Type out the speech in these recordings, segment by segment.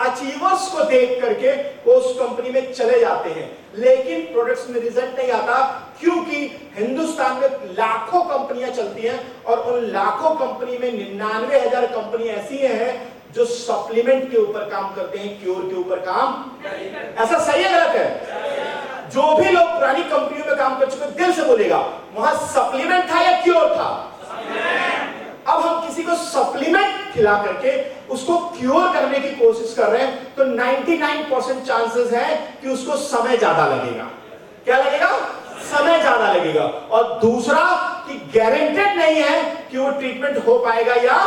Achievers को देख करके वो उस कंपनी में चले जाते हैं, लेकिन प्रोडक्ट्स में रिजल्ट नहीं आता, क्योंकि हिंदुस्तान में लाखों कंपनियां चलती हैं और उन लाखों कंपनी में 99,000 कंपनी ऐसी हैं जो सप्लीमेंट के ऊपर काम करते हैं, क्योर के ऊपर काम। ऐसा सही है गलत है? जो भी लोग पुरानी कंपनियों में काम कर चुके दिल से बोलेगा वहां सप्लीमेंट था या क्योर था? अब हम किसी को सप्लीमेंट खिला करके उसको क्योर करने की कोशिश कर रहे हैं तो 99% चांसेस है कि उसको समय ज्यादा लगेगा। क्या लगेगा? समय ज्यादा लगेगा। और दूसरा कि गारंटेड नहीं है कि वो ट्रीटमेंट हो पाएगा या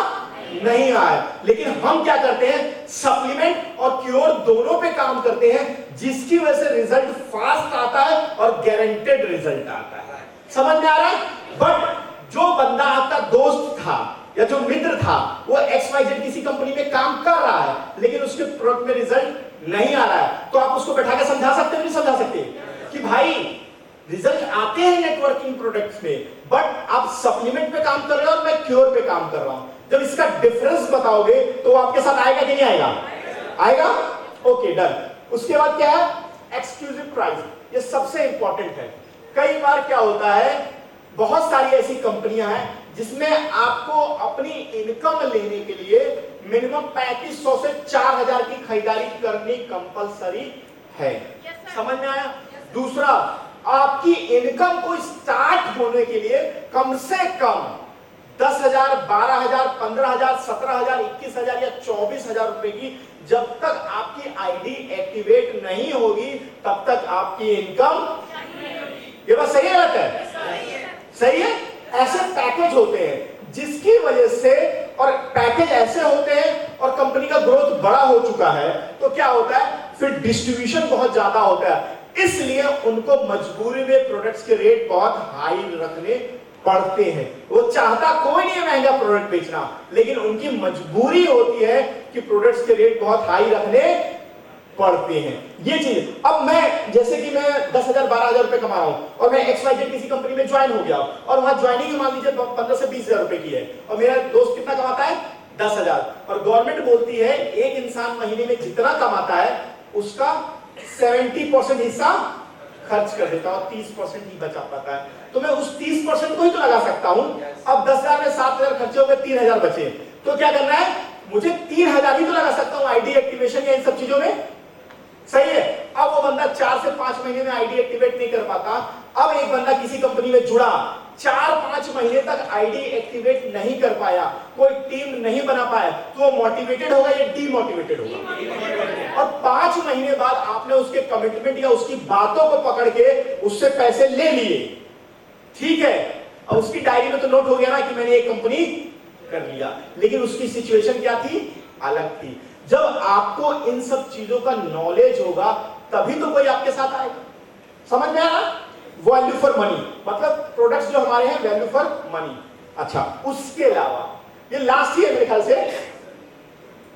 नहीं आए। लेकिन हम क्या करते हैं, सप्लीमेंट और क्योर दोनों पे काम करते हैं, जिसकी वजह से रिजल्ट फास्ट आता है और गारंटेड रिजल्ट आता है। समझ में आ रहा है? बट जो बंदा आपका दोस्त था या जो मित्र था वो XYZ किसी कंपनी में काम कर रहा है, लेकिन उसके प्रोडक्ट में रिजल्ट नहीं आ रहा है, तो आप उसको बैठा के समझा सकते हो नहीं समझा सकते कि भाई रिजल्ट आते हैं नेटवर्किंग प्रोडक्ट्स में, बट आप सप्लीमेंट पे काम कर रहे हो और मैं क्योर पे काम कर रहा हूं। जब इसका डिफरेंस बताओगे तो आपके साथ आएगा कि नहीं आएगा? आएगा। Okay, done. उसके बाद क्या है? Exclusive price. ये सबसे इंपॉर्टेंट है। कई बार क्या होता है, बहुत सारी ऐसी कंपनियां हैं जिसमें आपको अपनी इनकम लेने के लिए मिनिमम 3500 से 4000 की खरीदारी करनी कंपलसरी है। समझ में आया? दूसरा, आपकी इनकम को स्टार्ट होने के लिए कम से कम 10,000, 12,000, 15,000, 17,000, 21,000 या 24,000 रुपए की जब तक आपकी आईडी एक्टिवेट नहीं होगी तब तक आपकी इनकम। ये बात सही है गलत है? सही है। ऐसे पैकेज होते हैं जिसकी वजह से, और पैकेज ऐसे होते हैं और कंपनी का ग्रोथ बड़ा हो चुका है तो क्या होता है, फिर डिस्ट्रीब्यूशन बहुत ज्यादा होता है, इसलिए उनको मजबूरी में प्रोडक्ट्स के रेट बहुत हाई रखने पड़ते हैं। वो चाहता कोई नहीं है महंगा प्रोडक्ट बेचना, लेकिन उनकी मजबूरी होती है कि प्रोडक्ट्स के रेट बहुत हाई रखने पड़ते हैं। ये चीज, अब मैं जैसे कि मैं 10,000 12,000 रुपए कमा रहा हूं और मैं XYZ किसी कंपनी में ज्वाइन हो गया और वहां ज्वाइनिंग मान लीजिए 15 से 20,000 रुपए की है और मेरा दोस्त कितना कमाता है? 10,000। और गवर्नमेंट बोलती है एक इंसान महीने में जितना कमाता है उसका 70% हिस्सा खर्च कर देता है और 30% ही बचा पाता है। तो मैं उस 30% को ही तो लगा सकता हूं। अब 10,000 में 7,000 खर्चे हो गए, 3,000 बचे, तो क्या करना है, मुझे 3,000 ही तो लगा सकता हूं आईडी एक्टिवेशन या इन सब चीजों में। सही है। अब वो बंदा 4 से 5 महीने में आईडी एक्टिवेट नहीं कर पाता। अब एक बंदा किसी कंपनी में जुड़ा, 4-5 महीने तक आईडी एक्टिवेट नहीं कर पाया, कोई टीम नहीं बना पाया, तो वो मोटिवेटेड होगा या डीमोटिवेटेड होगा? और 5 महीने बाद आपने उसके कमिटमेंट या उसकी बातों को पकड़ के उससे पैसे ले लिए, ठीक है, और उसकी डायरी में तो नोट हो गया ना कि मैंने एक कंपनी कर लिया, लेकिन उसकी सिचुएशन क्या थी? अलग थी। जब आपको इन सब चीजों का नॉलेज होगा तभी तो कोई आपके साथ आएगा। समझ में आया? वैल्यू फॉर मनी, मतलब प्रोडक्ट्स जो हमारे हैं वैल्यू फॉर मनी। अच्छा, उसके अलावा ये लास्ट ही है मेरे ख्याल से,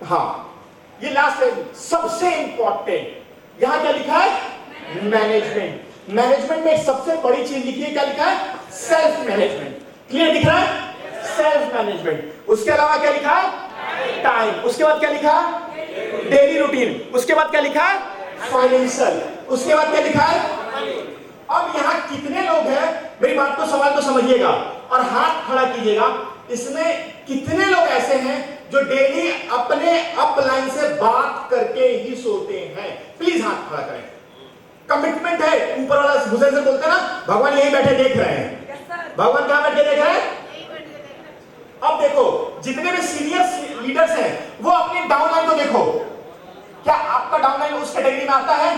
हाँ ये लास्ट है, सबसे इंपॉर्टेंट। यहां क्या लिखा है? मैनेजमेंट। मैनेजमेंट में एक सबसे बड़ी चीज लिखी है, क्या लिखा है? Self management. क्लियर दिख रहा है? Self management. उसके अलावा क्या लिखा है? टाइम। उसके बाद क्या लिखा है? Daily routine. उसके बाद क्या लिखा है? फाइनेंशियल। उसके बाद क्या लिखा है? अब यहां कितने लोग हैं, मेरी बात को सवाल को समझिएगा और हाथ खड़ा कीजिएगा, इसमें कितने लोग ऐसे हैं जो डेली अपने अपलाइन से बात करके ही सोते हैं? प्लीज हाथ खड़ा करें। कमिटमेंट है, ऊपर वाला गुजर से बोलते हैं ना, भगवान यही बैठे देख रहे हैं। भगवान कहां बैठे देख रहे हैं? अब देखो, जितने भी सीनियर लीडर्स हैं वो अपनी डाउनलाइन को देखो, क्या आपका डाउनलाइन उस कैटेगरी में आता है?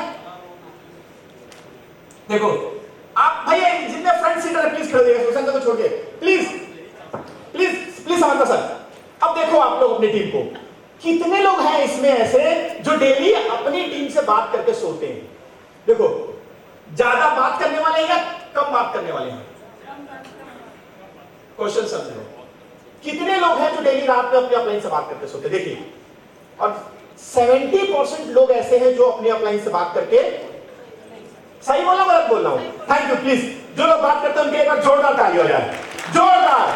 देखो आप भैया जितने फ्रंट सीटर है प्लीज खड़े हो जाइए, सुशांत को छोड़ के प्लीज प्लीज प्लीज समझ सर। अब देखो आप लोग अपनी टीम को, कितने लोग हैं इसमें ऐसे जो डेली अपनी टीम से बात करके सोते हैं? देखो, ज्यादा बात करने वाले हैं या कम बात करने वाले हैं? क्वेश्चन समझो, कितने लोग हैं जो डेली रात में अपने अपलाइन से बात करके सोते? देखिए, और 70% लोग ऐसे हैं जो अपने अपलाइन से बात करके, सही बोला गलत बोल रहा हूं? Thank you. प्लीज जो लोग बात करते हैं उनके एक बार जोरदार ताली हो जाए, जोरदार।